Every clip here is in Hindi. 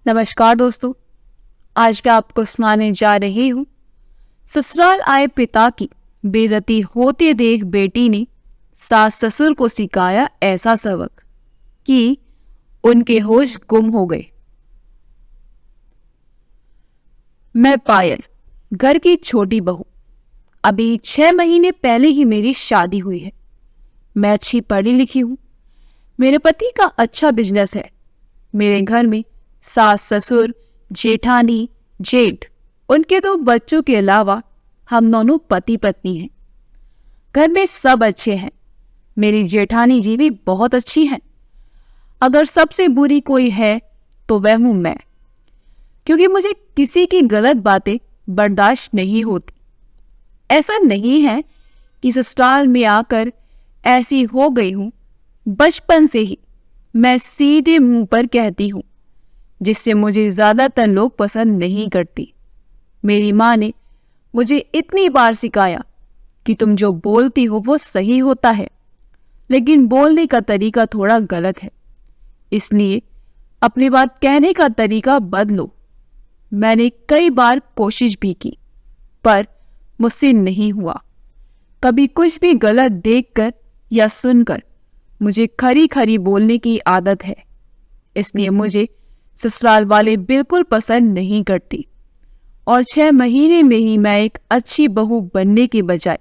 नमस्कार दोस्तों, आज मैं आपको सुनाने जा रही हूँ। ससुराल आए पिता की बेइज्जती होते देख बेटी ने सास ससुर को सिखाया ऐसा सबक कि उनके होश गुम हो गए। मैं पायल, घर की छोटी बहू। अभी 6 महीने पहले ही मेरी शादी हुई है। मैं अच्छी पढ़ी लिखी हूँ। मेरे पति का अच्छा बिजनेस है। मेरे घर में सास ससुर, जेठानी, जेठ, उनके 2 बच्चों के अलावा हम दोनों पति पत्नी हैं। घर में सब अच्छे हैं। मेरी जेठानी जी भी बहुत अच्छी हैं। अगर सबसे बुरी कोई है तो वह हूं मैं, क्योंकि मुझे किसी की गलत बातें बर्दाश्त नहीं होती। ऐसा नहीं है कि ससुराल में आकर ऐसी हो गई हूं। बचपन से ही मैं सीधे मुंह पर कहती हूं, जिससे मुझे ज्यादातर लोग पसंद नहीं करती। मेरी माँ ने मुझे इतनी बार सिखाया कि तुम जो बोलती हो वो सही होता है, लेकिन बोलने का तरीका थोड़ा गलत है, इसलिए अपनी बात कहने का तरीका बदलो। मैंने कई बार कोशिश भी की, पर मुझसे नहीं हुआ। कभी कुछ भी गलत देखकर या सुनकर मुझे खरी खरी बोलने की आदत है, इसलिए मुझे ससुराल वाले बिल्कुल पसंद नहीं करती। और 6 महीने में ही मैं एक अच्छी बहू बनने के बजाय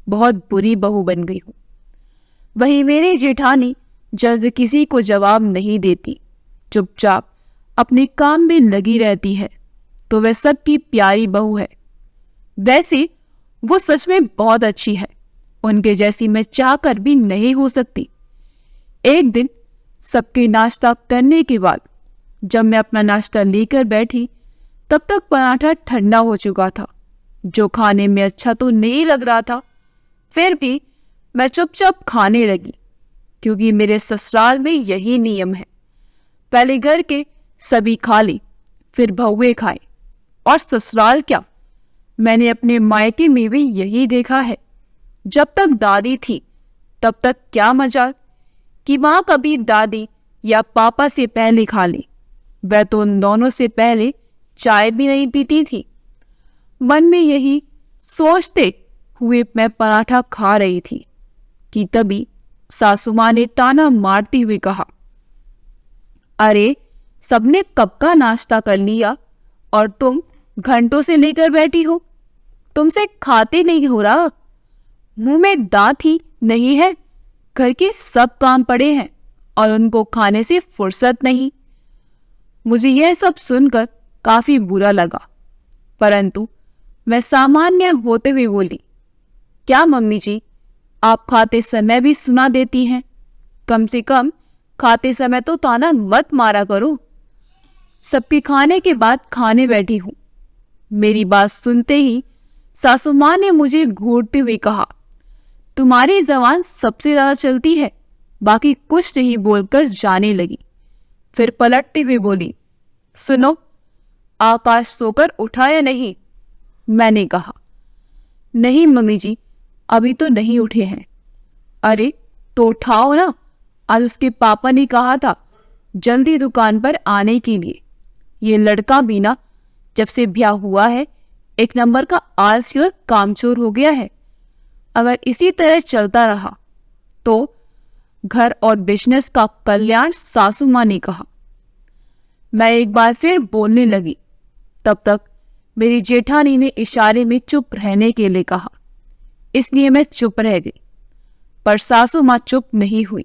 बहुत बुरी बहू बन गई हूँ। वहीं मेरी जेठानी जल्द किसी को जवाब नहीं देती, चुपचाप अपने काम में लगी रहती है, तो वह सबकी प्यारी बहू है। वैसे वो सच में बहुत अच्छी है। उनके जैसी मैं चाहकर भी नहीं हो सकती। एक दिन सबके नाश्ता करने के बाद जब मैं अपना नाश्ता लेकर बैठी, तब तक पराठा ठंडा हो चुका था, जो खाने में अच्छा तो नहीं लग रहा था। फिर भी मैं चुपचाप खाने लगी, क्योंकि मेरे ससुराल में यही नियम है। पहले घर के सभी खा ले, फिर बहुएं खाएं। और ससुराल क्या, मैंने अपने मायके में भी यही देखा है। जब तक दादी थी तब तक क्या मजाल कि माँ कभी दादी या पापा से पहले खा ले। वह तो उन दोनों से पहले चाय भी नहीं पीती थी। मन में यही सोचते हुए मैं पराठा खा रही थी कि तभी सासू माँ ने ताना मारते हुए कहा, अरे सबने कब का नाश्ता कर लिया और तुम घंटों से लेकर बैठी हो। तुमसे खाते नहीं हो रहा। मुंह में दांत ही नहीं है। घर के सब काम पड़े हैं और उनको खाने से फुर्सत नहीं। मुझे यह सब सुनकर काफी बुरा लगा, परंतु मैं सामान्य होते हुए बोली, क्या मम्मी जी, आप खाते समय भी सुना देती हैं। कम से कम खाते समय तो ताना मत मारा करो। सबके खाने के बाद खाने बैठी हूं। मेरी बात सुनते ही सासू माँ ने मुझे घूरते हुए कहा, तुम्हारी जबान सबसे ज्यादा चलती है। बाकी कुछ नहीं बोलकर जाने लगी। फिर पलटते हुए बोली, सुनो, आकाश सोकर उठा या नहीं। मैंने कहा, नहीं मम्मी जी, अभी तो नहीं उठे हैं। अरे तो उठाओ ना, आज उसके पापा ने कहा था जल्दी दुकान पर आने के लिए। ये लड़का भी ना, जब से ब्याह हुआ है, 1 नंबर का आलसी और कामचोर हो गया है। अगर इसी तरह चलता रहा तो घर और बिजनेस का कल्याण, सासू माँ ने कहा। मैं एक बार फिर बोलने लगी, तब तक मेरी जेठानी ने इशारे में चुप रहने के लिए कहा, इसलिए मैं चुप रह गई। पर सासू माँ चुप नहीं हुई।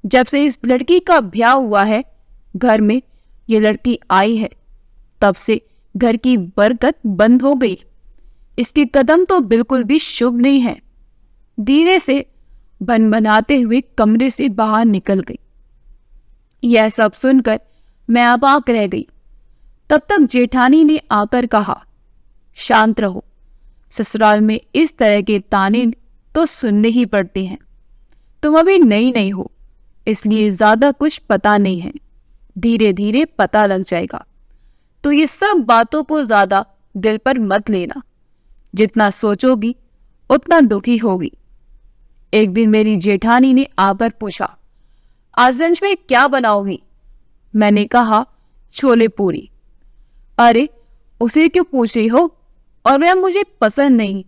जब से इस लड़की का ब्याह हुआ है, घर में ये लड़की आई है, तब से घर की बरकत बंद हो गई। इसके कदम तो बिल्कुल भी शुभ नहीं है। धीरे से भनभनाते हुए कमरे से बाहर निकल गई। यह सब सुनकर मैं अवाक रह गई। तब तक जेठानी ने आकर कहा, शांत रहो, ससुराल में इस तरह के ताने तो सुनने ही पड़ते हैं। तुम अभी नई नहीं हो, इसलिए ज्यादा कुछ पता नहीं है। धीरे धीरे पता लग जाएगा। तो ये सब बातों को ज्यादा दिल पर मत लेना। जितना सोचोगी उतना दुखी होगी। एक दिन मेरी जेठानी ने आकर पूछा, आज लंच में क्या बनाओगी। मैंने कहा छोले पूरी। अरे उसे क्यों पूछ रही हो? और वह मुझे पसंद नहीं,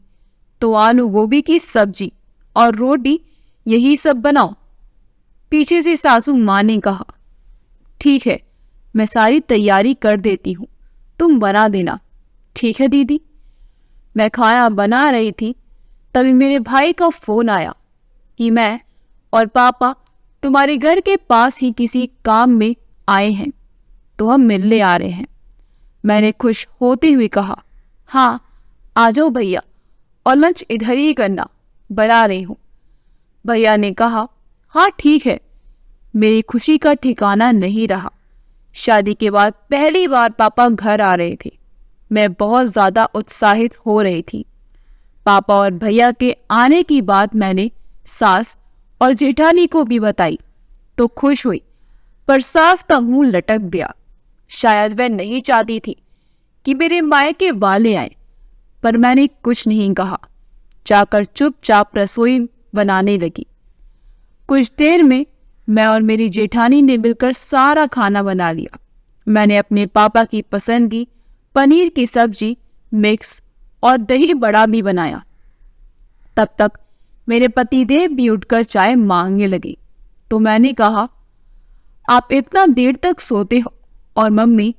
तो आलू गोभी की सब्जी और रोटी यही सब बनाओ। पीछे से सासू माँ ने कहा, ठीक है, मैं सारी तैयारी कर देती हूँ, तुम बना देना। ठीक है दीदी। मैं खाना बना रही थी, तभी मेरे भाई का फोन आया कि मैं और पापा तुम्हारे घर के पास ही किसी काम में आए हैं, तो हम मिलने आ रहे हैं। मैंने खुश होते हुए कहा, हाँ आ जाओ भैया, और लंच इधर ही करना, बना रही हूँ। भैया ने कहा, हाँ ठीक है। मेरी खुशी का ठिकाना नहीं रहा। शादी के बाद पहली बार पापा घर आ रहे थे। मैं बहुत ज़्यादा उत्साहित हो रही थी। पापा और भैया के आने की बात मैंने सास और जेठानी को भी बताई तो खुश हुई, पर सास का मुंह लटक गया। शायद वह नहीं चाहती थी कि मेरे मायके वाले आए, पर मैंने कुछ नहीं कहा। जाकर चुपचाप रसोई बनाने लगी। कुछ देर में मैं और मेरी जेठानी ने मिलकर सारा खाना बना लिया। मैंने अपने पापा की पसंद की पनीर की सब्जी, मिक्स और दही बड़ा भी बनाया। तब तक मेरे पतिदेव भी उठकर चाय मांगने लगे, तो मैंने कहा, आप इतना देर तक सोते हो और मम्मी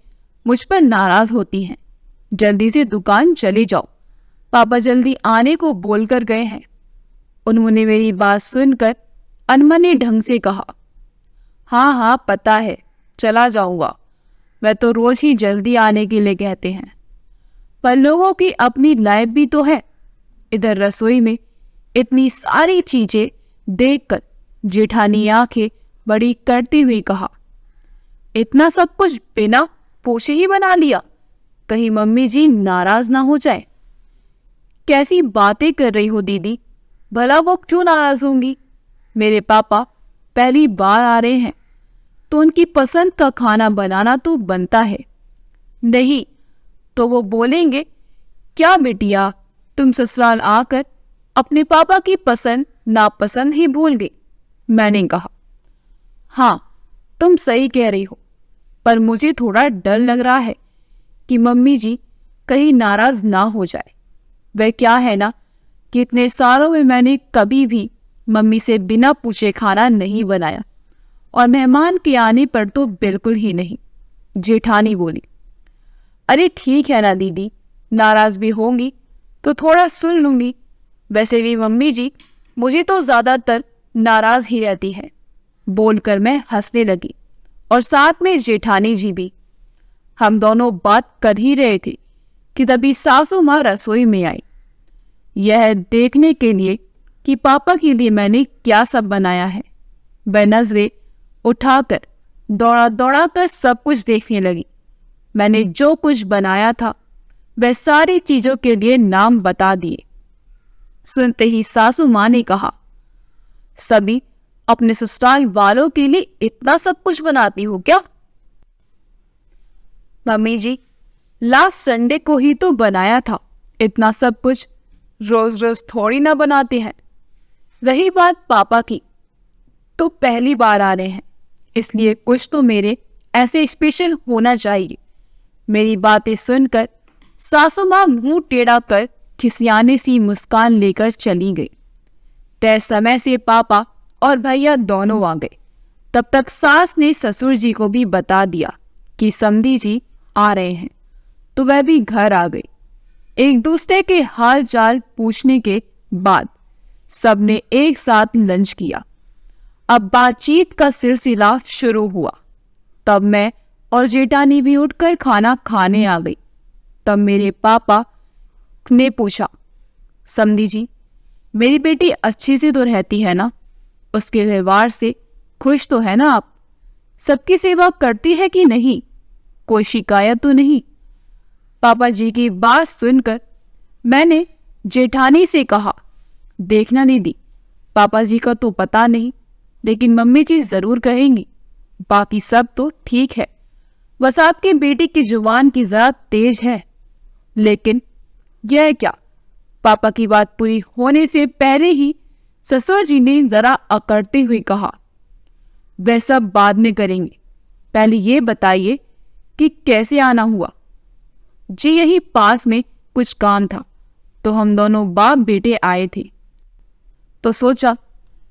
मुझ पर नाराज होती हैं। जल्दी से दुकान चले जाओ, पापा जल्दी आने को बोलकर गए हैं। उन्होंने मेरी बात सुनकर अनमने ढंग से कहा, हाँ हाँ पता है, चला जाऊंगा। वह तो रोज ही जल्दी आने के लिए कहते हैं, पर लोगों की अपनी लाइफ भी तो है। इधर रसोई में इतनी सारी चीजें देखकर जेठानी आंखें बड़ी करती हुई कहा, इतना सब कुछ बिना पूछे ही बना लिया, कहीं मम्मी जी नाराज ना हो जाए। कैसी बातें कर रही हो दीदी, भला वो क्यों नाराज होंगी? मेरे पापा पहली बार आ रहे हैं, तो उनकी पसंद का खाना बनाना तो बनता है। नहीं तो वो बोलेंगे, क्या बिटिया तुम ससुराल आकर अपने पापा की पसंद नापसंद ही भूल गई। मैंने कहा, हाँ तुम सही कह रही हो, पर मुझे थोड़ा डर लग रहा है कि मम्मी जी कहीं नाराज ना हो जाए। वह क्या है ना कि इतने सालों में मैंने कभी भी मम्मी से बिना पूछे खाना नहीं बनाया, और मेहमान के आने पर तो बिल्कुल ही नहीं। जेठानी बोली, अरे ठीक है ना दीदी, नाराज भी होंगी तो थोड़ा सुन लूंगी। वैसे भी मम्मी जी मुझे तो ज्यादातर नाराज ही रहती है। बोलकर मैं हंसने लगी, और साथ में जेठानी जी भी। हम दोनों बात कर ही रहे थे कि तभी सासू माँ रसोई में आई, यह देखने के लिए कि पापा के लिए मैंने क्या सब बनाया है। वह नजरें उठाकर दौड़ा दौड़ा कर सब कुछ देखने लगी। मैंने जो कुछ बनाया था वह सारी चीजों के लिए नाम बता दिए। सुनते ही सासू माँ ने कहा, सभी अपने ससुराल वालों के लिए इतना सब कुछ बनाती हो क्या? मम्मी जी लास्ट संडे को ही तो बनाया था, इतना सब कुछ रोज रोज थोड़ी ना बनाते हैं। रही बात पापा की, तो पहली बार आ रहे हैं, इसलिए कुछ तो मेरे ऐसे स्पेशल होना चाहिए। मेरी बातें सुनकर सासू माँ मुंह टेढ़ा कर खिसियाने सी मुस्कान लेकर चली गई। तय समय से पापा और भैया दोनों आ गए। तब तक सास ने ससुर जी को भी बता दिया कि समधी जी आ रहे हैं, तो वह भी घर आ गई। एक दूसरे के हाल चाल पूछने के बाद सबने एक साथ लंच किया। अब बातचीत का सिलसिला शुरू हुआ। तब मैं और जेठानी भी उठकर खाना खाने आ गई। तब मेरे पापा ने पूछा, समधी जी मेरी बेटी अच्छी से तो रहती है ना? उसके व्यवहार से खुश तो है ना आप? सबकी सेवा करती है कि नहीं? कोई शिकायत तो नहीं? पापा जी की बात सुनकर मैंने जेठानी से कहा, देखना दीदी, पापा जी का तो पता नहीं, लेकिन मम्मी जी जरूर कहेंगी। बाकी सब तो ठीक है, बस आपकी बेटी की जुबान की जरा तेज है। लेकिन यह क्या? पापा की बात पूरी होने से पहले ही ससुर जी ने जरा अकड़ते हुए कहा, वह सब बाद में करेंगे, पहले ये बताइए कि कैसे आना हुआ। जी यही पास में कुछ काम था तो हम दोनों बाप बेटे आए थे, तो सोचा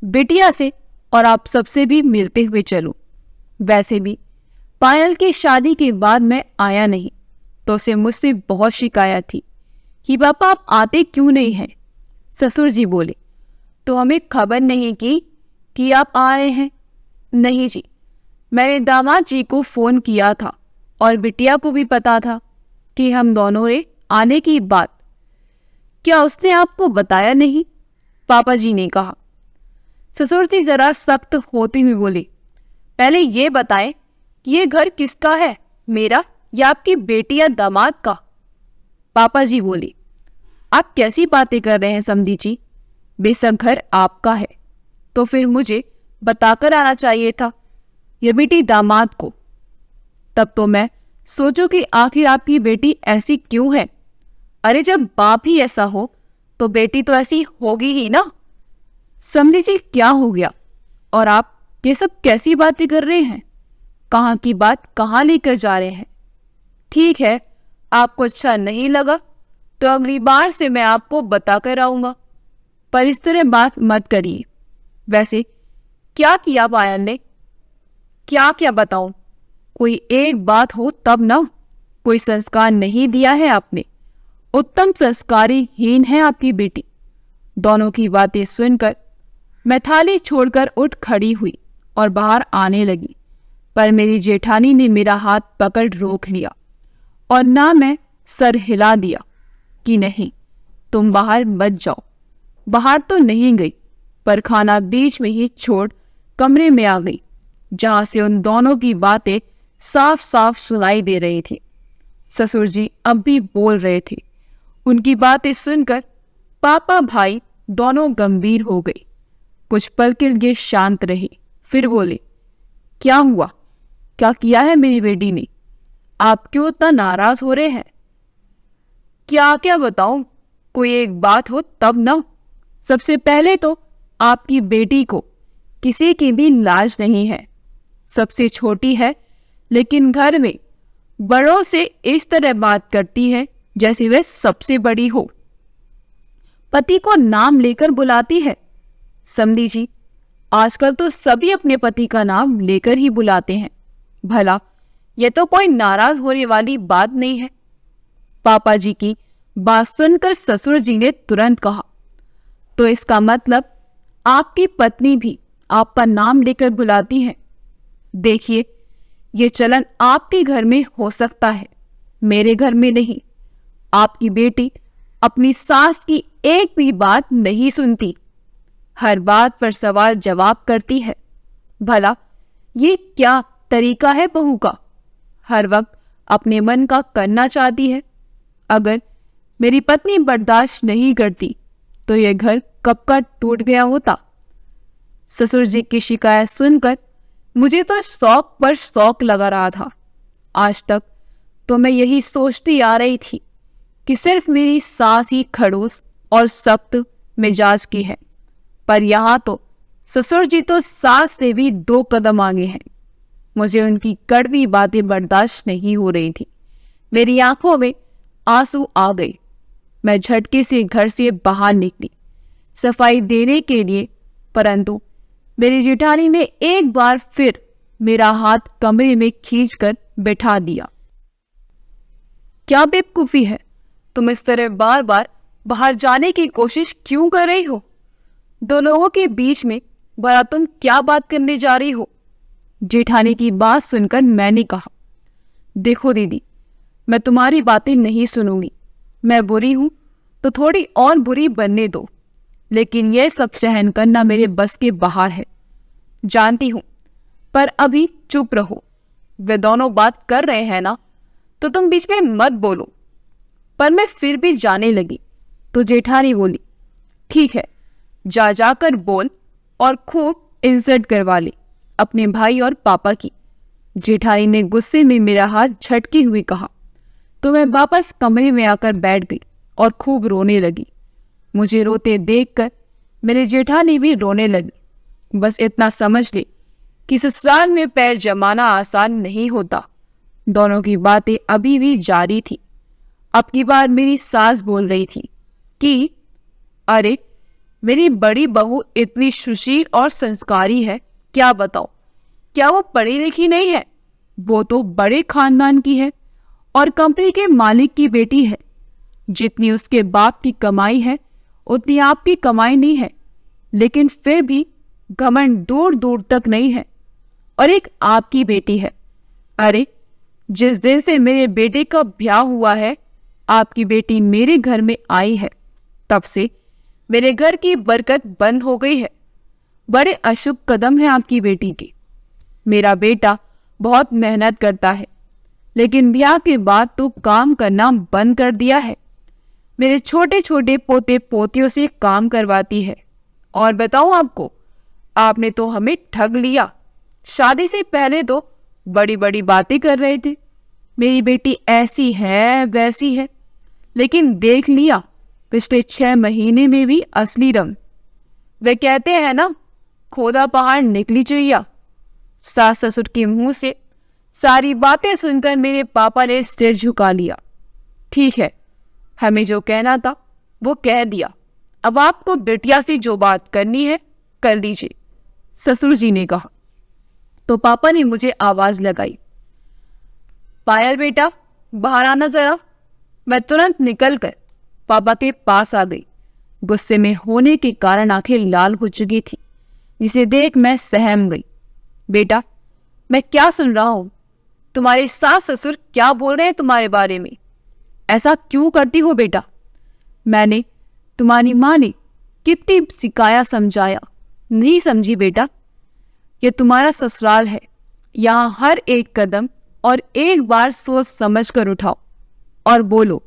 बिटिया से और आप सबसे भी मिलते हुए चलूं। वैसे भी पायल की शादी के बाद मैं आया नहीं तो उसे मुझसे बहुत शिकायत थी कि पापा आप आते क्यों नहीं हैं। ससुर जी बोले, तो हमें खबर नहीं की कि आप आ रहे हैं। नहीं जी, मैंने दामाद जी को फोन किया था और बिटिया को भी पता था कि हम दोनों ने आने की बात। क्या उसने आपको बताया नहीं? पापा जी ने कहा। ससुर जी जरा सख्त होते हुए बोले, पहले ये बताएं कि ये घर किसका है, मेरा या आपकी बेटी या दामाद का? पापा जी बोले, आप कैसी बातें कर रहे हैं समधी जी, बेशक घर आपका है तो फिर मुझे बताकर आना चाहिए था, ये बेटी दामाद को। तब तो मैं सोचो कि आखिर आपकी बेटी ऐसी क्यों है। अरे जब बाप ही ऐसा हो तो बेटी तो ऐसी होगी ही ना। समझी जी क्या हो गया, और आप ये सब कैसी बातें कर रहे हैं? कहाँ की बात कहाँ लेकर जा रहे हैं? ठीक है, आपको अच्छा नहीं लगा तो अगली बार से मैं आपको बता कर आऊंगा, पर इस तरह बात मत करिए। वैसे क्या किया पायल ने? क्या क्या बताऊं, कोई एक बात हो तब ना। कोई संस्कार नहीं दिया है आपने, उत्तम संस्कारी हीन है आपकी बेटी। दोनों की बातें सुनकर मैं थाली छोड़कर उठ खड़ी हुई और बाहर आने लगी, पर मेरी जेठानी ने मेरा हाथ पकड़ रोक लिया और ना मैं सर हिला दिया कि नहीं तुम बाहर मत जाओ। बाहर तो नहीं गई, पर खाना बीच में ही छोड़ कमरे में आ गई जहां से उन दोनों की बातें साफ साफ सुनाई दे रही थी। ससुर जी अब भी बोल रहे थे। उनकी बातें सुनकर पापा भाई दोनों गंभीर हो गए। कुछ पल के लिए शांत रहे, फिर बोले, क्या हुआ, क्या किया है मेरी बेटी ने? आप क्यों इतना नाराज हो रहे हैं? क्या क्या बताऊं, कोई एक बात हो तब ना। सबसे पहले तो आपकी बेटी को किसी की भी लाज नहीं है, सबसे छोटी है, लेकिन घर में बड़ों से इस तरह बात करती है जैसे वह सबसे बड़ी हो। पति को नाम लेकर बुलाती है। समधी जी, आजकल तो सभी अपने पति का नाम लेकर ही बुलाते हैं। भला ये तो कोई नाराज होने वाली बात नहीं है। पापा जी की बात सुनकर ससुर जी ने तुरंत कहा, तो इसका मतलब आपकी पत्नी भी आपका नाम लेकर बुलाती है? देखिए, ये चलन आपके घर में हो सकता है, मेरे घर में नहीं। आपकी बेटी अपनी सास की एक भी बात नहीं सुनती, हर बात पर सवाल जवाब करती है। भला ये क्या तरीका है बहू का? हर वक्त अपने मन का करना चाहती है। अगर मेरी पत्नी बर्दाश्त नहीं करती तो यह घर कब का टूट गया होता। ससुर जी की शिकायत सुनकर मुझे तो शौक पर शौक लगा रहा था। आज तक तो मैं यही सोचती आ रही थी कि सिर्फ मेरी सास ही खड़ूस और सख्त मिजाज की है, पर यहाँ तो ससुर जी तो सास से भी 2 कदम आगे हैं। मुझे उनकी कड़वी बातें बर्दाश्त नहीं हो रही थी। मेरी आंखों में आंसू आ गए। मैं झटके से घर से बाहर निकली सफाई देने के लिए, परंतु मेरी जेठानी ने एक बार फिर मेरा हाथ कमरे में खींचकर बैठा दिया। क्या बेवकूफी है, तुम इस तरह बार बार बाहर जाने की कोशिश क्यों कर रही हो? 2 लोगों के बीच में भला तुम क्या बात करने जा रही हो? जेठानी की बात सुनकर मैंने कहा, देखो दीदी, मैं तुम्हारी बातें नहीं सुनूंगी। मैं बुरी हूं तो थोड़ी और बुरी बनने दो, लेकिन यह सब सहन करना मेरे बस के बाहर है। जानती हूं, पर अभी चुप रहो। वे दोनों बात कर रहे हैं ना, तो तुम बीच में मत बोलो। पर मैं फिर भी जाने लगी तो जेठानी बोली, ठीक है, जा जाकर बोल और खूब इज्जत करवा ले अपने भाई और पापा की। जेठानी ने गुस्से में मेरा हाथ झटके हुए कहा, तो मैं वापस कमरे में आकर बैठ गई और खूब रोने लगी। मुझे रोते देखकर मेरी जेठानी भी रोने लगी। बस इतना समझ ले कि ससुराल में पैर जमाना आसान नहीं होता। दोनों की बातें अभी भी जारी थी। अब की बार मेरी सास बोल रही थी कि अरे, मेरी बड़ी बहू इतनी सुशील और संस्कारी है, क्या बताओ, क्या वो पढ़ी लिखी नहीं है? वो तो बड़े खानदान की है और कंपनी के मालिक की बेटी है। जितनी उसके बाप की कमाई है उतनी आपकी कमाई नहीं है, लेकिन फिर भी घमंड दूर दूर तक नहीं है। और एक आपकी बेटी है। अरे, जिस दिन से मेरे बेटे का ब्याह हुआ है, आपकी बेटी मेरे घर में आई है, तब से मेरे घर की बरकत बंद हो गई है। बड़े अशुभ कदम है आपकी बेटी के। मेरा बेटा बहुत मेहनत करता है, लेकिन ब्याह के बाद तो काम करना बंद कर दिया है। मेरे छोटे छोटे पोते पोतियों से काम करवाती है। और बताऊं आपको, आपने तो हमें ठग लिया। शादी से पहले तो बड़ी बड़ी बातें कर रहे थे, मेरी बेटी ऐसी है वैसी है, लेकिन देख लिया पिछले 6 महीने में भी असली रंग। वे कहते हैं ना, खोदा पहाड़ निकली चिड़िया। सास ससुर के मुंह से सारी बातें सुनकर मेरे पापा ने सिर झुका लिया। ठीक है, हमें जो कहना था वो कह दिया। अब आपको बिटिया से जो बात करनी है कर लीजिए, ससुर जी ने कहा। तो पापा ने मुझे आवाज लगाई, पायल बेटा, बाहर आना जरा। मैं तुरंत निकलकर पापा के पास आ गई। गुस्से में होने के कारण आंखें लाल हो चुकी थी, जिसे देख मैं सहम गई। बेटा, मैं क्या सुन रहा हूं? तुम्हारे सास ससुर क्या बोल रहे हैं तुम्हारे बारे में? ऐसा क्यों करती हो बेटा? मैंने, तुम्हारी माँ ने कितनी सिखाया समझाया, नहीं समझी बेटा। ये तुम्हारा ससुराल है, यहाँ हर एक कदम और एक बार सोच समझ कर उठाओ और बोलो।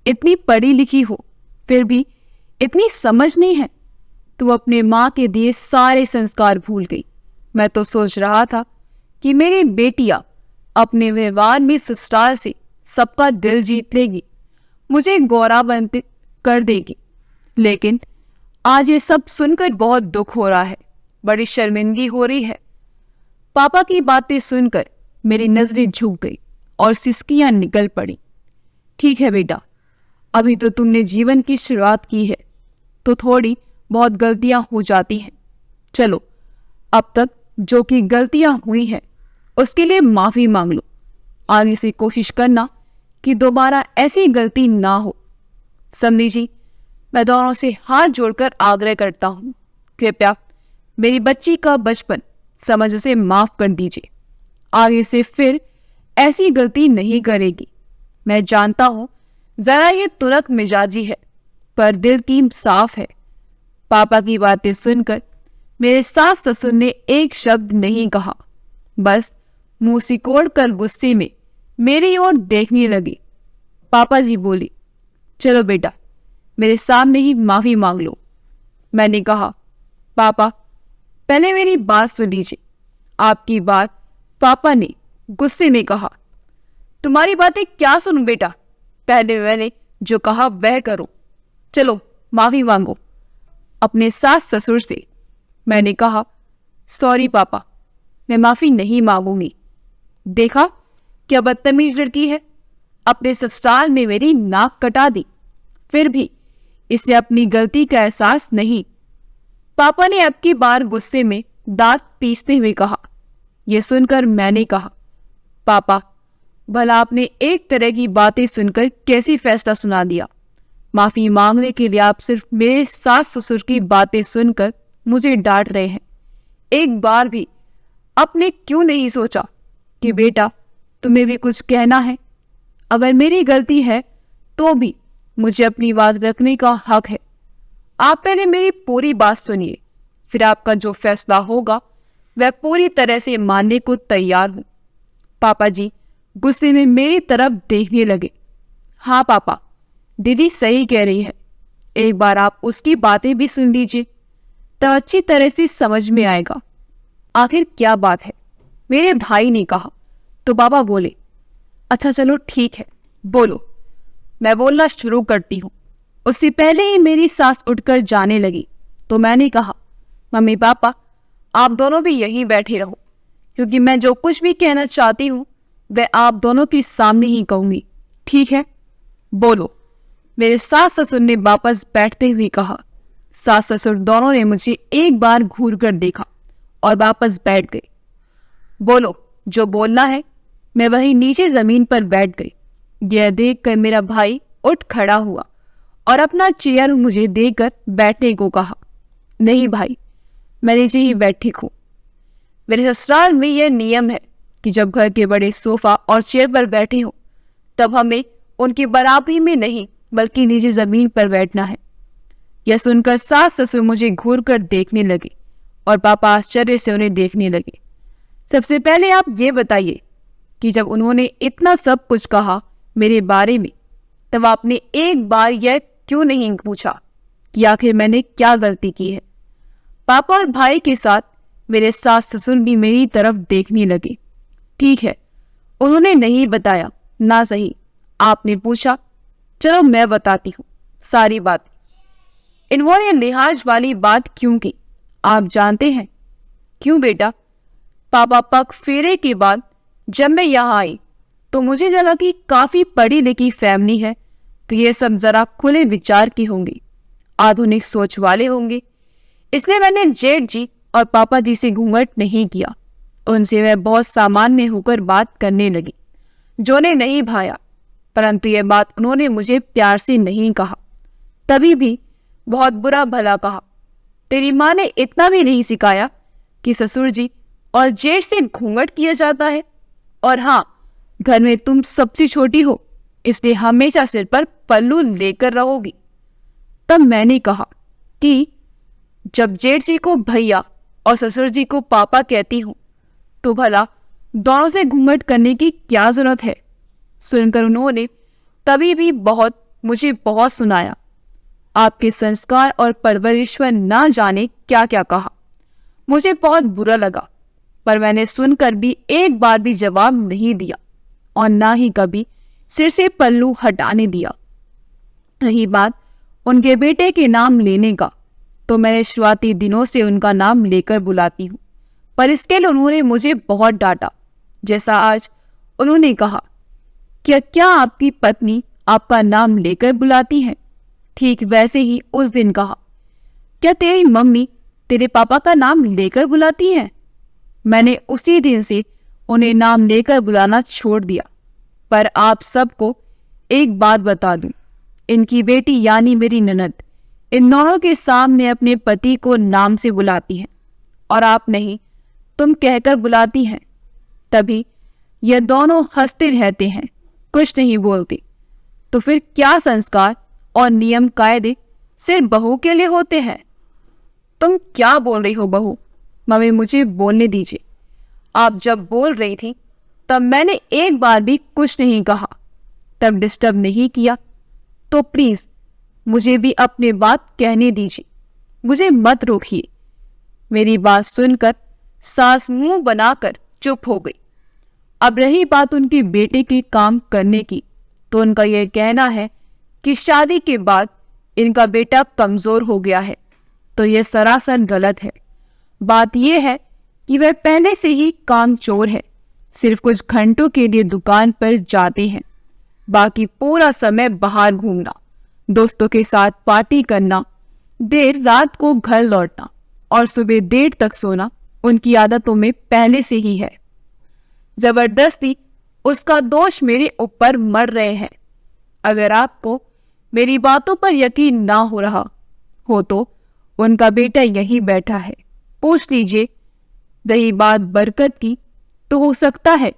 इतनी पढ़ी लिखी हो फिर भी इतनी समझ नहीं है। तू अपने माँ के दिए सारे संस्कार भूल गई। मैं तो सोच रहा था कि मेरी बेटियां अपने व्यवहार में ससुराल से सबका दिल जीत लेगी, मुझे गौरवान्वित कर देगी। लेकिन आज ये सब सुनकर बहुत दुख हो रहा है, बड़ी शर्मिंदगी हो रही है। पापा की बातें सुनकर मेरी नजरें झुक गई और सिसकियां निकल पड़ी। ठीक है बेटा, अभी तो तुमने जीवन की शुरुआत की है, तो थोड़ी बहुत गलतियां हो जाती हैं। चलो, अब तक जो कि गलतियां हुई हैं उसके लिए माफी मांग लो। आगे से कोशिश करना कि दोबारा ऐसी गलती ना हो। समझी जी, मैं दोनों से हाथ जोड़कर आग्रह करता हूँ, कृपया मेरी बच्ची का बचपन समझ उसे माफ कर दीजिए। आगे से फिर ऐसी गलती नहीं करेगी। मैं जानता हूँ जरा ये तुरंत मिजाजी है, पर दिल की साफ है। पापा की बातें सुनकर मेरे सास ससुर ने एक शब्द नहीं कहा, बस मुंह सिकोड़ कर गुस्से में मेरी ओर देखने लगी। पापा जी बोली, चलो बेटा, मेरे सामने ही माफी मांग लो। मैंने कहा, पापा पहले मेरी बात सुन लीजिए। आपकी बात, पापा ने गुस्से में कहा। तुम्हारी बातें क्या सुनूं बेटा, पहले मैंने जो कहा वह करो। चलो माफी मांगो अपने सास ससुर से। मैंने कहा, सॉरी पापा, मैं माफी नहीं मांगूंगी। देखा क्या बदतमीज लड़की है, अपने ससुराल में मेरी नाक कटा दी, फिर भी इसे अपनी गलती का एहसास नहीं। पापा ने अब की बार गुस्से में दांत पीसते हुए कहा। यह सुनकर मैंने कहा, पापा भला आपने एक तरह की बातें सुनकर कैसी फैसला सुना दिया। माफी मांगने के लिए आप सिर्फ मेरे सास ससुर की बातें सुनकर मुझे डांट रहे हैं। एक बार भी आपने क्यों नहीं सोचा कि बेटा तुम्हें भी कुछ कहना है? अगर मेरी गलती है तो भी मुझे अपनी बात रखने का हक है। आप पहले मेरी पूरी बात सुनिए, फिर आपका जो फैसला होगा वह पूरी तरह से मानने को तैयार हूं। पापा जी गुस्से में मेरी तरफ देखने लगे। हाँ पापा, दीदी सही कह रही है, एक बार आप उसकी बातें भी सुन लीजिए, तब अच्छी तरह से समझ में आएगा आखिर क्या बात है, मेरे भाई ने कहा। तो पापा बोले, अच्छा चलो ठीक है, बोलो। मैं बोलना शुरू करती हूँ। उससे पहले ही मेरी सास उठकर जाने लगी, तो मैंने कहा, मम्मी पापा आप दोनों भी यहीं बैठे रहो, क्योंकि मैं जो कुछ भी कहना चाहती हूँ वह आप दोनों के सामने ही कहूंगी, ठीक है? बोलो, मेरे सास ससुर ने वापस बैठते हुए कहा। सास ससुर दोनों ने मुझे एक बार घूर कर देखा और वापस बैठ गए। बोलो, जो बोलना है। मैं वहीं नीचे जमीन पर बैठ गई। यह देखकर मेरा भाई उठ खड़ा हुआ और अपना चेयर मुझे देकर बैठने को कहा। नहीं भाई, मैं नीचे ही बैठी हूँ। मेरे ससुराल में यह नियम है कि जब घर के बड़े सोफा और चेयर पर बैठे हो तब हमें उनकी बराबरी में नहीं बल्कि नीचे जमीन पर बैठना है। यह सुनकर सास ससुर मुझे घूर कर देखने लगे और पापा आश्चर्य से उन्हें देखने लगे। सबसे पहले आप ये बताइए कि जब उन्होंने इतना सब कुछ कहा मेरे बारे में, तब आपने एक बार यह क्यों नहीं पूछा कि आखिर मैंने क्या गलती की है? पापा और भाई के साथ मेरे सास ससुर भी मेरी तरफ देखने लगे। ठीक है, उन्होंने नहीं बताया ना सही, आपने पूछा, चलो मैं बताती हूँ सारी बात। इन्होंने लिहाज वाली बात क्यों की, आप जानते हैं? क्यों बेटा? पापा पग फेरे के बाद जब मैं यहाँ आई तो मुझे लगा कि काफी पढ़ी लिखी फैमिली है, तो ये सब जरा खुले विचार की होंगी, आधुनिक सोच वाले होंगे। इसलिए मैंने जेठ जी और पापा जी से घूंघट नहीं किया। उनसे मैं बहुत सामान्य होकर बात करने लगी, जो ने नहीं भाया। परंतु यह बात उन्होंने मुझे प्यार से नहीं कहा, तभी भी बहुत बुरा भला कहा। तेरी माँ ने इतना भी नहीं सिखाया कि ससुर जी और जेठ से घूंघट किया जाता है? और हाँ, घर में तुम सबसे छोटी हो, इसलिए हमेशा सिर पर पल्लू लेकर रहोगी। तब मैंने कहा कि जब जेठ जी को भैया और ससुर जी को पापा कहती हूँ तो भला दोनों से घूंघट करने की क्या जरूरत है? सुनकर उन्होंने तभी भी मुझे बहुत सुनाया। आपके संस्कार और परवरिश पर ना जाने क्या क्या कहा। मुझे बहुत बुरा लगा, पर मैंने सुनकर भी एक बार भी जवाब नहीं दिया और ना ही कभी सिर से पल्लू हटाने दिया। रही बात उनके बेटे के नाम लेने का, तो मैंने शुरुआती दिनों से उनका नाम लेकर बुलाती हूँ, पर इसके लिए उन्होंने मुझे बहुत डांटा। जैसा आज उन्होंने कहा, क्या आपकी पत्नी आपका नाम लेकर बुलाती है? ठीक वैसे ही उस दिन कहा, क्या तेरी मम्मी तेरे पापा का नाम लेकर बुलाती है? मैंने उसी दिन से उन्हें नाम लेकर बुलाना छोड़ दिया। पर आप सबको एक बात बता दूं, इनकी बेटी यानी मेरी ननद इन दोनों के सामने अपने पति को नाम से बुलाती है और आप नहीं, तुम कहकर बुलाती हैं। तभी ये दोनों हंसते रहते हैं, कुछ नहीं बोलते। तो फिर क्या संस्कार और नियम कायदे सिर्फ बहू के लिए होते हैं? तुम क्या बोल रही हो बहू? मम्मी, मुझे बोलने दीजिए। आप जब बोल रही थी तब मैंने एक बार भी कुछ नहीं कहा, तब डिस्टर्ब नहीं किया, तो प्लीज मुझे भी अपनी बात कहने दीजिए, मुझे मत रोकिए। मेरी बात सुनकर सास मुंह बनाकर चुप हो गई। अब रही बात उनके बेटे के काम करने की, तो उनका यह कहना है कि शादी के बाद इनका बेटा कमजोर हो गया है, तो यह सरासर गलत है। बात यह है कि वह पहले से ही कामचोर है, सिर्फ कुछ घंटों के लिए दुकान पर जाते हैं, बाकी पूरा समय बाहर घूमना, दोस्तों के साथ पार्टी करना, देर रात को घर लौटना और सुबह देर तक सोना उनकी आदतों में पहले से ही है। जबरदस्ती उसका दोष मेरे ऊपर मर रहे हैं। अगर आपको मेरी बातों पर यकीन ना हो रहा हो तो उनका बेटा यहीं बैठा है, पूछ लीजिए। रही बात बरकत की, तो हो सकता है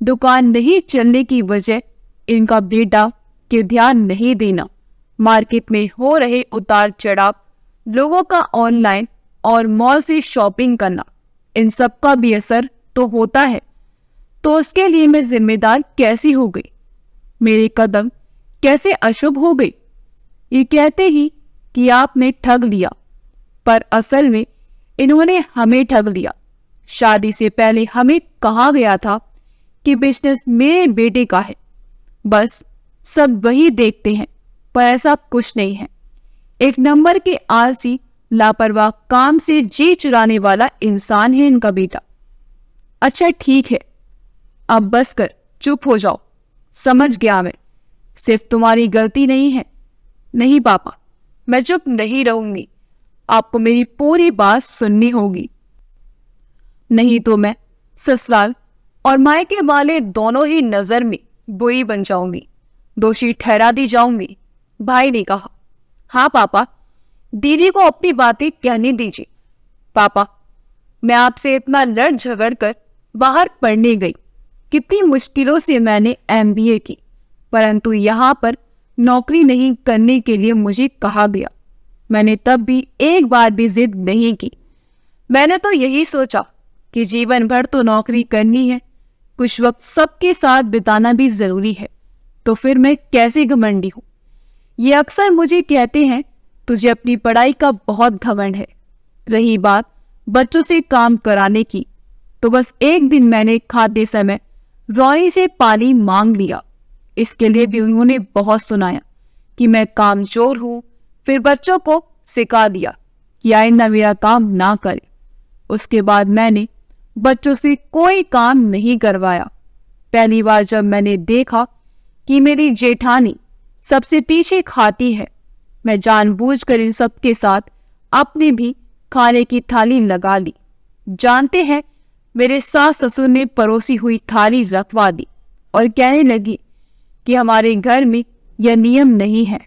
दुकान नहीं चलने की वजह इनका बेटा के ध्यान नहीं देना, मार्केट में हो रहे उतार चढ़ाव, लोगों का ऑनलाइन और मॉल से शॉपिंग करना, इन सब का भी असर तो होता है। तो उसके लिए मैं जिम्मेदार कैसी हो गई? मेरे कदम कैसे अशुभ हो गई? ये कहते ही कि आपने ठग लिया, पर असल में इन्होंने हमें ठग लिया। शादी से पहले हमें कहा गया था कि बिजनेस मेरे बेटे का है, बस सब वही देखते हैं, पर ऐसा कुछ नहीं है। एक नंबर के आलसी, लापरवाह, काम से जी चुराने वाला इंसान है इनका बेटा। अच्छा ठीक है, अब बस कर, चुप हो जाओ। समझ गया मैं, सिर्फ तुम्हारी गलती नहीं है। नहीं पापा, मैं चुप नहीं रहूंगी। आपको मेरी पूरी बात सुननी होगी, नहीं तो मैं ससुराल और मायके वाले दोनों ही नजर में बुरी बन जाऊंगी, दोषी ठहरा दी जाऊंगी। भाई ने कहा, हाँ पापा, दीदी को अपनी बातें कहने दीजिए। पापा, मैं आपसे इतना लड़ झगड़ कर बाहर पढ़ने गई, कितनी मुश्किलों से मैंने MBA की, परंतु यहाँ पर नौकरी नहीं करने के लिए मुझे कहा गया। मैंने तब भी एक बार भी जिद नहीं की। मैंने तो यही सोचा कि जीवन भर तो नौकरी करनी है, कुछ वक्त सबके साथ बिताना भी जरूरी है, तो फिर मैं कैसे घमंडी हूँ। ये अक्सर मुझे कहते हैं, तुझे अपनी पढ़ाई का बहुत घमंड है। रही बात बच्चों से काम कराने की, तो बस एक दिन मैंने खाते समय रोनी से पानी मांग लिया। इसके लिए भी उन्होंने बहुत सुनाया कि मैं कामचोर हूँ। फिर बच्चों को सिखा दिया कि आइंदा मेरा काम ना करे। उसके बाद मैंने बच्चों से कोई काम नहीं करवाया। पहली बार जब मैंने देखा कि मेरी जेठानी सबसे पीछे खाती है, मैं जानबूझकर इन सबके साथ अपने भी खाने की थाली लगा ली। जानते हैं, मेरे सास ससुर ने परोसी हुई थाली रखवा दी और कहने लगी कि हमारे घर में यह नियम नहीं है,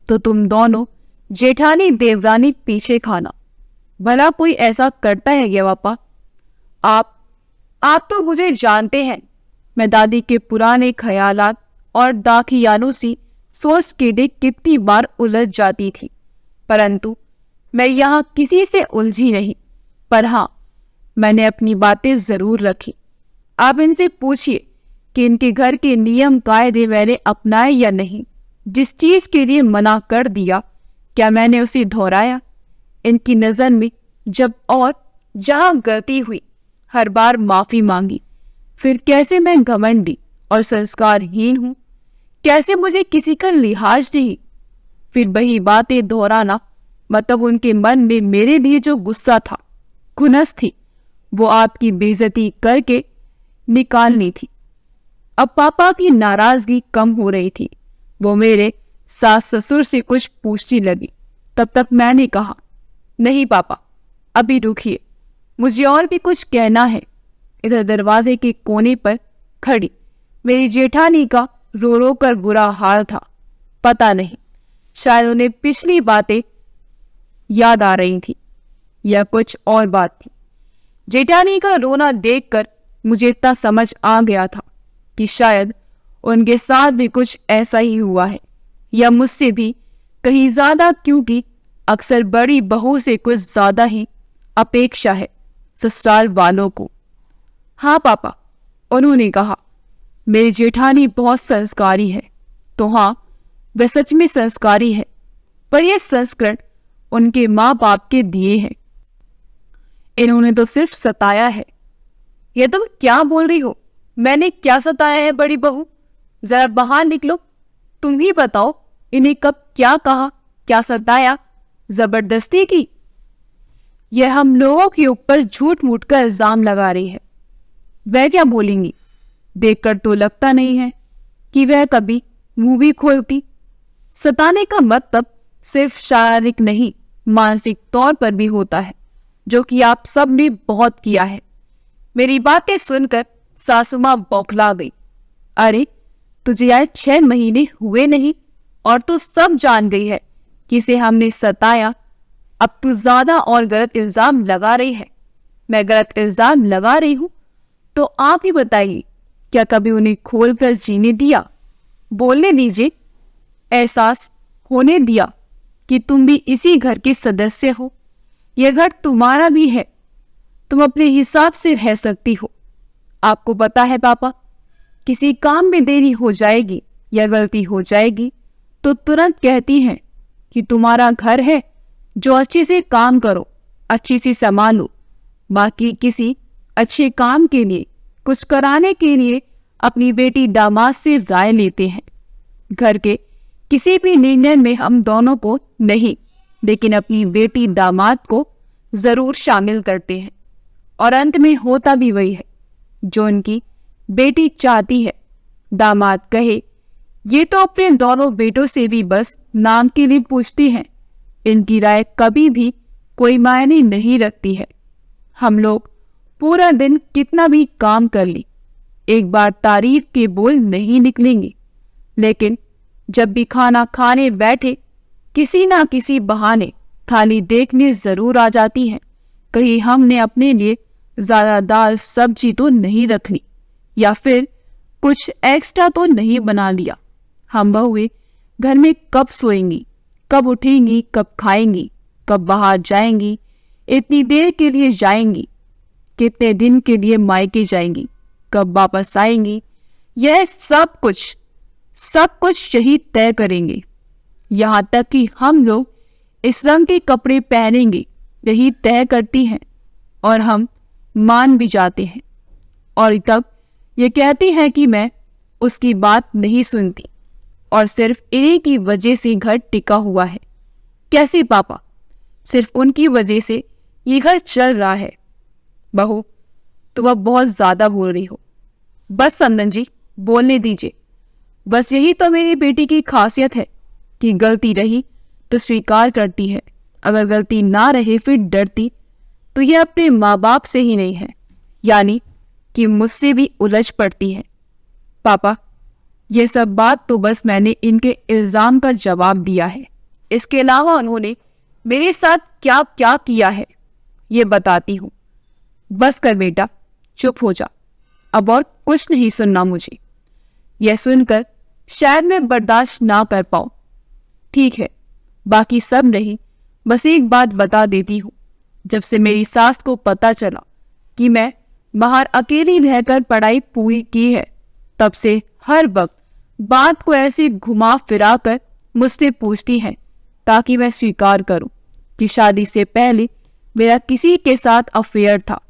तो तुम दोनों जेठानी देवरानी पीछे खाना। भला कोई ऐसा करता है क्या पापा? आप तो मुझे जानते हैं, मैं दादी के पुराने ख्यालात और दाखियानों सी सोच के लिए कितनी बार उलझ जाती थी, परंतु मैं यहाँ किसी से उलझी नहीं। पर हाँ, मैंने अपनी बातें जरूर रखी। आप इनसे पूछिए कि इनके घर के नियम कायदे मैंने अपनाए या नहीं। जिस चीज के लिए मना कर दिया, क्या मैंने उसे दोहराया? इनकी नजर में जब और जहां गलती हुई, हर बार माफी मांगी। फिर कैसे मैं घमंडी और संस्कारहीन हूं? कैसे मुझे किसी का लिहाज नहीं? फिर वही बातें दोहराना, मतलब उनके मन में मेरे लिए जो गुस्सा था, खुनस थी, वो आपकी बेइज्जती करके निकालनी थी। अब पापा की नाराजगी कम हो रही थी। वो मेरे सास ससुर से कुछ पूछने लगी। तब तक मैंने कहा, नहीं पापा, अभी रुकिए, मुझे और भी कुछ कहना है। इधर दरवाजे के कोने पर खड़ी मेरी जेठानी का रो रो कर बुरा हाल था। पता नहीं, शायद उन्हें पिछली बातें याद आ रही थी या कुछ और बात थी। जेठानी का रोना देखकर मुझे इतना समझ आ गया था कि शायद उनके साथ भी कुछ ऐसा ही हुआ है, या मुझसे भी कहीं ज्यादा, क्योंकि अक्सर बड़ी बहू से कुछ ज्यादा ही अपेक्षा है ससुराल वालों को। हाँ पापा, उन्होंने कहा, मेरी जेठानी बहुत संस्कारी है। तो हाँ, वह सच में संस्कारी है, पर यह संस्करण उनके माँ बाप के दिए हैं। इन्होंने तो सिर्फ सताया है। ये तुम क्या बोल रही हो? मैंने क्या सताया है बड़ी बहू? जरा बाहर निकलो, तुम ही बताओ, इन्हें कब क्या कहा, क्या सताया, जबरदस्ती की? यह हम लोगों के ऊपर झूठ मूठ का इल्जाम लगा रही है। वह क्या बोलेंगी? देखकर तो लगता नहीं है कि वह कभी मुंह भी खोलती। सताने का मतलब सिर्फ शारीरिक नहीं, मानसिक तौर पर भी होता है, जो कि आप सब ने बहुत किया है। मेरी बातें सुनकर सासू मां बौखला गई। अरे, तुझे यार 6 महीने हुए नहीं और तू सब जान गई है कि इसे हमने सताया। अब तू ज्यादा और गलत इल्जाम लगा रही है। मैं गलत इल्जाम लगा रही हूं? तो आप ही बताइए, क्या कभी उन्हें खोलकर जीने दिया, बोलने दीजिए, एहसास होने दिया कि तुम भी इसी घर के सदस्य हो? यह घर तुम्हारा भी है, तुम अपने हिसाब से रह सकती हो। आपको पता है पापा, किसी काम में देरी हो जाएगी या गलती हो जाएगी तो तुरंत कहती हैं कि तुम्हारा घर है, जो अच्छे से काम करो, अच्छी से संभालो। बाकी किसी अच्छे काम के लिए, कुछ कराने के लिए अपनी बेटी दामाद से राय लेते हैं। घर के किसी भी निर्णय में हम दोनों को नहीं, लेकिन अपनी बेटी दामाद को जरूर शामिल करते हैं, और अंत में होता भी वही है जो उनकी बेटी चाहती है। दामाद कहे, ये तो अपने दोनों बेटों से भी बस नाम के लिए पूछती हैं, इनकी राय कभी भी कोई मायने नहीं रखती है। हम लोग पूरा दिन कितना भी काम कर लें, एक बार तारीफ के बोल नहीं निकलेंगे, लेकिन जब भी खाना खाने बैठे किसी ना किसी बहाने थाली देखने जरूर आ जाती हैं। कहीं हमने अपने लिए ज्यादा दाल सब्जी तो नहीं रख ली, या फिर कुछ एक्स्ट्रा तो नहीं बना लिया। हम बहुएं घर में कब सोएंगी, कब उठेंगी, कब खाएंगी, कब बाहर जाएंगी, इतनी देर के लिए जाएंगी, कितने दिन के लिए मायके जाएंगी, कब वापस आएंगी, यह सब कुछ यही तय करेंगे। यहाँ तक कि हम लोग इस रंग के कपड़े पहनेंगे यही तय करती हैं, और हम मान भी जाते हैं। और तब ये कहती है कि मैं उसकी बात नहीं सुनती और सिर्फ इन्हीं की वजह से घर टिका हुआ है। कैसे पापा, सिर्फ उनकी वजह से ये घर चल रहा है। बहू, तुम अब बहुत ज्यादा बोल रही हो। बस संदन जी, बोलने दीजिए। बस यही तो मेरी बेटी की खासियत है कि गलती रही तो स्वीकार करती है, अगर गलती ना रहे फिर डरती। तो यह अपने माँ बाप से ही नहीं है, यानी कि मुझसे भी उलझ पड़ती है। पापा, ये सब बात तो बस मैंने इनके इल्जाम का जवाब दिया है। इसके अलावा उन्होंने मेरे साथ क्या क्या किया है ये बताती हूँ। बस कर बेटा, चुप हो जा, अब और कुछ नहीं सुनना मुझे। यह सुनकर शायद मैं बर्दाश्त ना कर पाऊं। ठीक है, बाकी सब नहीं, बस एक बात बता देती हूँ। जब से मेरी सास को पता चला कि मैं बाहर अकेली रहकर पढ़ाई पूरी की है, तब से हर वक्त बात को ऐसे घुमा फिरा कर मुझसे पूछती है, ताकि मैं स्वीकार करूं कि शादी से पहले मेरा किसी के साथ अफेयर था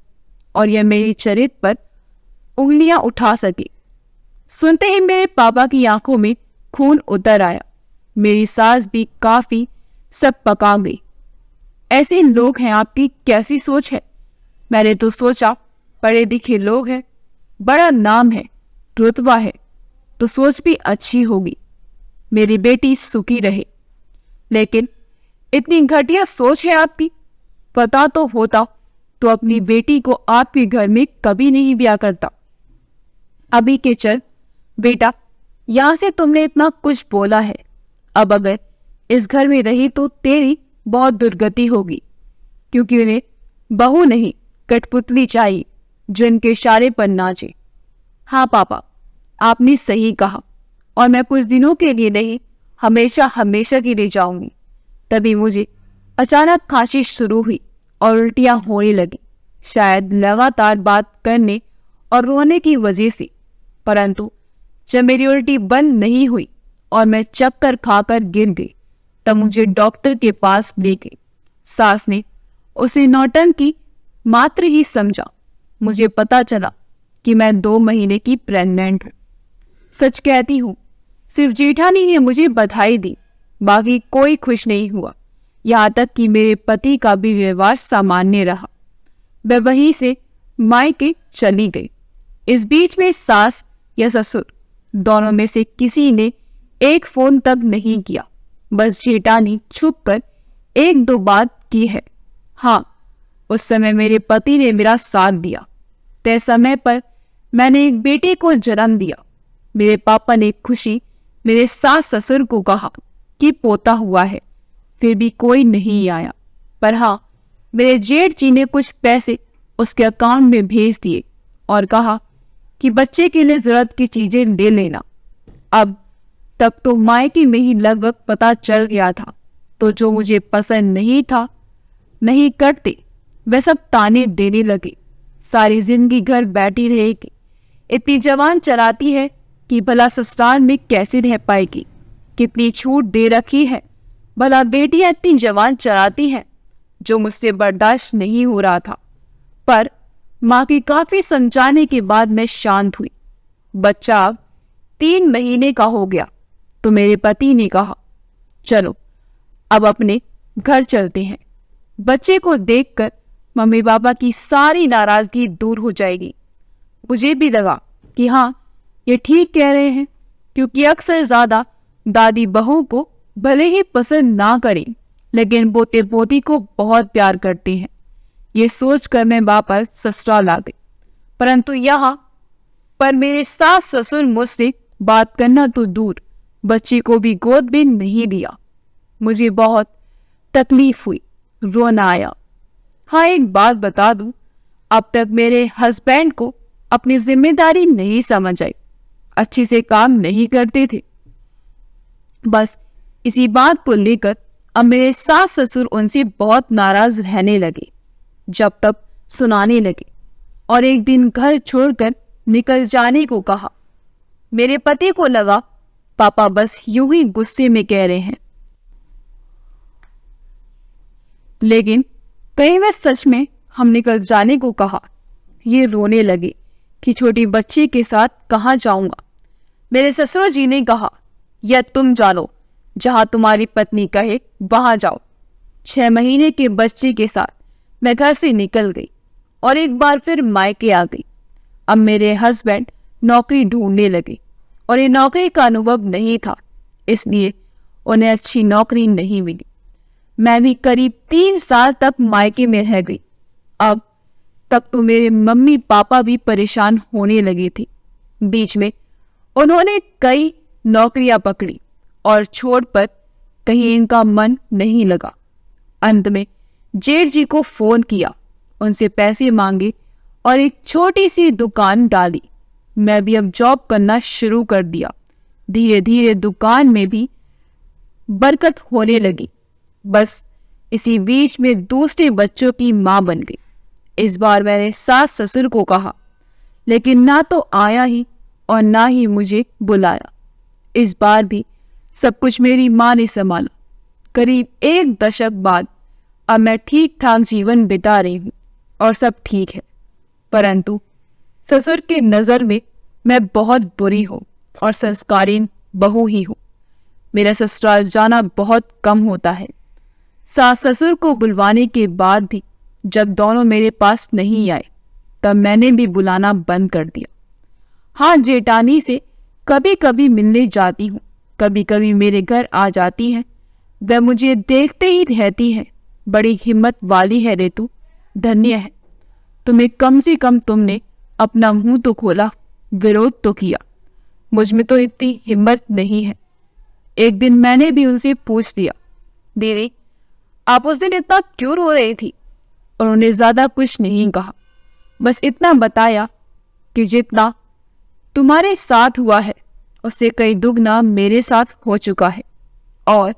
और यह मेरी चरित्र पर उंगलियां उठा सके। सुनते ही मेरे पापा की आंखों में खून उतर आया। मेरी सास भी काफी सब पका गई। ऐसे लोग हैं, आपकी कैसी सोच है? मैंने तो सोचा पढ़े लिखे लोग हैं, बड़ा नाम है, रुतबा है, तो सोच भी अच्छी होगी, मेरी बेटी सुखी रहे। लेकिन इतनी घटिया सोच है आपकी। पता तो होता तो अपनी बेटी को आपके घर में कभी नहीं ब्याह करता। अभी के चल बेटा, यहां से तुमने इतना कुछ बोला है, अब अगर इस घर में रही तो तेरी बहुत दुर्गति होगी, क्योंकि उन्हें बहू नहीं कठपुतली चाहिए जो इनके इशारे पर नाचे। हाँ पापा, आपने सही कहा, और मैं कुछ दिनों के लिए नहीं, हमेशा हमेशा के लिए जाऊंगी। तभी मुझे अचानक खांसी शुरू हुई और उल्टियां होने लगी, शायद लगातार बात करने और रोने की वजह से। परंतु जब मेरी उल्टी बंद नहीं हुई और मैं चक्कर खाकर गिर गई, तब मुझे डॉक्टर के पास ले गई। सास ने उसे नौटंकी मात्र ही समझा। मुझे पता चला कि मैं 2 महीने की प्रेग्नेंट हूँ। सच कहती हूँ, सिर्फ जेठानी ने मुझे बधाई दी, बाकी कोई खुश नहीं हुआ। यहाँ तक कि मेरे पति का भी व्यवहार सामान्य रहा। वह वहीं से मायके चली गई। इस बीच में सास या ससुर दोनों में से किसी ने एक फोन तक नहीं किया। बस जेठानी छुपकर 1-2 बात की है। हाँ, उस समय मेरे पति ने मेरा साथ दिया। तय समय पर मैंने एक बेटे को जन्म दिया। मेरे पापा ने खुशी मेरे सास ससुर को कहा कि पोता हुआ है, फिर भी कोई नहीं आया। पर हाँ, मेरे जेठ जी ने कुछ पैसे उसके अकाउंट में भेज दिए और कहा कि बच्चे के लिए जरूरत की चीजें ले लेना। अब तक तो मायके में ही लगभग पता चल गया था, तो जो मुझे पसंद नहीं था, नहीं करते, वह सब ताने देने लगे। सारी जिंदगी घर बैठी रहेगी, इतनी जवान चलाती है कि भला ससुराल में कैसे रह पाएगी। कितनी छूट दे रखी है, भला बेटियां इतनी जवान चलाती हैं, जो मुझसे बर्दाश्त नहीं हो रहा था। पर माँ की काफी समझाने के बाद मैं शांत हुई। बच्चा अब 3 महीने का हो गया तो मेरे पति ने कहा, चलो अब अपने घर चलते हैं। बच्चे को देखकर मम्मी पापा की सारी नाराजगी दूर हो जाएगी। मुझे भी लगा कि हाँ, ये ठीक कह रहे हैं, क्योंकि अक्सर ज्यादा दादी बहू को भले ही पसंद ना करें, लेकिन पोते पोती को बहुत प्यार करते हैं। ये सोचकर मैं वापस ससुराल आ गई। परंतु यहाँ पर मेरे सास ससुर मुझसे बात करना तो दूर, बच्चे को भी गोद में नहीं दिया। मुझे बहुत तकलीफ हुई, रोना आया। हाँ, एक बात बता दूं, अब तक मेरे हस्बैंड को अपनी जिम्मेदारी नहीं समझ आई, अच्छे से काम नहीं करते थे। बस इसी बात को लेकर अब मेरे सास ससुर उनसे बहुत नाराज रहने लगे। जब तक सुनाने लगे और एक दिन घर छोड़कर निकल जाने को कहा। मेरे पति को लगा पापा बस यूं ही गुस्से में कह रहे हैं, लेकिन कहीं वह सच में हम निकल जाने को कहा। ये रोने लगे कि छोटी बच्ची के साथ कहाँ जाऊंगा। मेरे ससुर जी ने कहा, या तुम जानो, जहां तुम्हारी पत्नी कहे वहां जाओ। 6 महीने के बच्चे के साथ मैं घर से निकल गई और एक बार फिर मायके आ गई। अब मेरे हस्बैंड नौकरी ढूंढने लगे और ये नौकरी का अनुभव नहीं था, इसलिए उन्हें अच्छी नौकरी नहीं मिली। मैं भी करीब 3 साल तक मायके में रह गई। अब तक तो मेरे मम्मी पापा भी परेशान होने लगे थे। बीच में उन्होंने कई नौकरियां पकड़ी और छोड़ पर कहीं इनका मन नहीं लगा। अंत में जेठ जी को फोन किया, उनसे पैसे मांगे और एक छोटी सी दुकान डाली। मैं भी अब जॉब करना शुरू कर दिया। धीरे धीरे दुकान में भी बरकत होने लगी। बस इसी बीच में दूसरे बच्चों की मां बन गई। इस बार मैंने सास ससुर को कहा, लेकिन ना तो आया ही और ना ही मुझे बुलाया। इस बार भी सब कुछ मेरी मां ने संभाला। करीब 1 दशक बाद अब मैं ठीक ठाक जीवन बिता रही हूँ और सब ठीक है। परंतु ससुर के नजर में मैं बहुत बुरी हूँ और संस्कारीन बहू ही हूँ। मेरा ससुराल जाना बहुत कम होता है। सास ससुर को बुलवाने के बाद भी जब दोनों मेरे पास नहीं आए, तब मैंने भी बुलाना बंद कर दिया। हाँ, जेठानी से कभी कभी मिलने जाती हूँ, कभी कभी मेरे घर आ जाती है। वह मुझे देखते ही रहती है, बड़ी हिम्मत वाली है रे तू, धन्य है तुम्हें, कम से कम तुमने अपना मुंह तो खोला, विरोध तो किया। मुझ में तो इतनी हिम्मत नहीं है। एक दिन मैंने भी उनसे पूछ लिया, दीदी आप उस दिन इतना क्यों रो रही थी? उन्होंने ज्यादा कुछ नहीं कहा, बस इतना बताया कि जितना तुम्हारे साथ हुआ है उससे कई दुगना मेरे साथ हो चुका है। और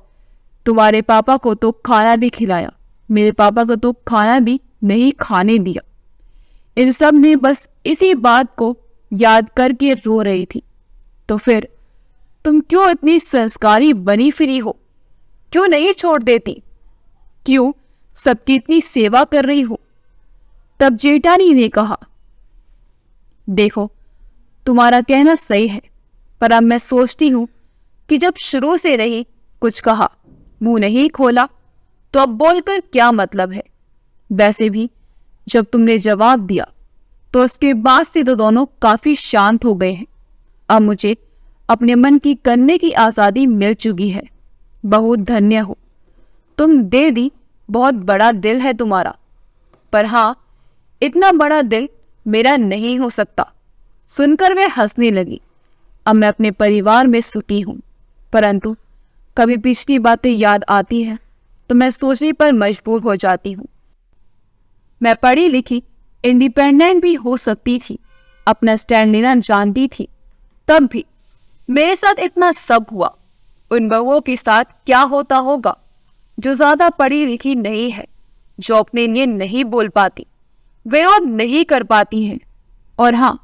तुम्हारे पापा को तो खाना भी खिलाया, मेरे पापा को तो खाना भी नहीं खाने दिया। इन सब ने बस इसी बात को याद करके रो रही थी। तो फिर तुम क्यों इतनी संस्कारी बनी फिरी हो? क्यों नहीं छोड़ देती? क्यों सबकी इतनी सेवा कर रही हो? तब जेठानी ने कहा, देखो तुम्हारा कहना सही है, पर अब मैं सोचती हूं कि जब शुरू से नहीं कुछ कहा, मुंह नहीं खोला, तो अब बोलकर क्या मतलब है? वैसे भी जब तुमने जवाब दिया तो उसके बाद से तो दोनों काफी शांत हो गए हैं। अब मुझे अपने मन की करने की आजादी मिल चुकी है। बहुत धन्य हो तुम दीदी, बहुत बड़ा दिल है तुम्हारा। पर हाँ, इतना बड़ा दिल मेरा नहीं हो सकता। सुनकर वह हंसने लगी। अब मैं अपने परिवार में सुखी हूं, परंतु कभी पिछली बातें याद आती हैं तो मैं सोचने पर मजबूर हो जाती हूँ। मैं पढ़ी लिखी, इंडिपेंडेंट भी हो सकती थी, अपना स्टैंड लेना जानती थी, तब भी मेरे साथ इतना सब हुआ। उन बहुओं के साथ क्या होता होगा जो ज्यादा पढ़ी लिखी नहीं है, जो अपने लिए नहीं बोल पाती, विरोध नहीं कर पाती हैं, और हाँ,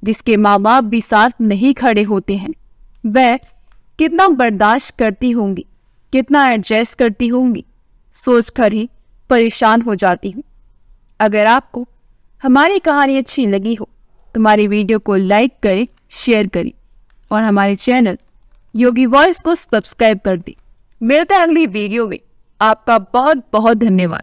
जिसके माँ बाप भी साथ नहीं खड़े होते हैं, वह कितना बर्दाश्त करती होंगी, कितना एडजस्ट करती होंगी, सोचकर ही परेशान हो जाती हूँ। अगर आपको हमारी कहानी अच्छी लगी हो तो हमारी वीडियो को लाइक करें, शेयर करें और हमारे चैनल योगी वॉइस को सब्सक्राइब कर दें। मिलते हैं अगली वीडियो में। आपका बहुत बहुत धन्यवाद।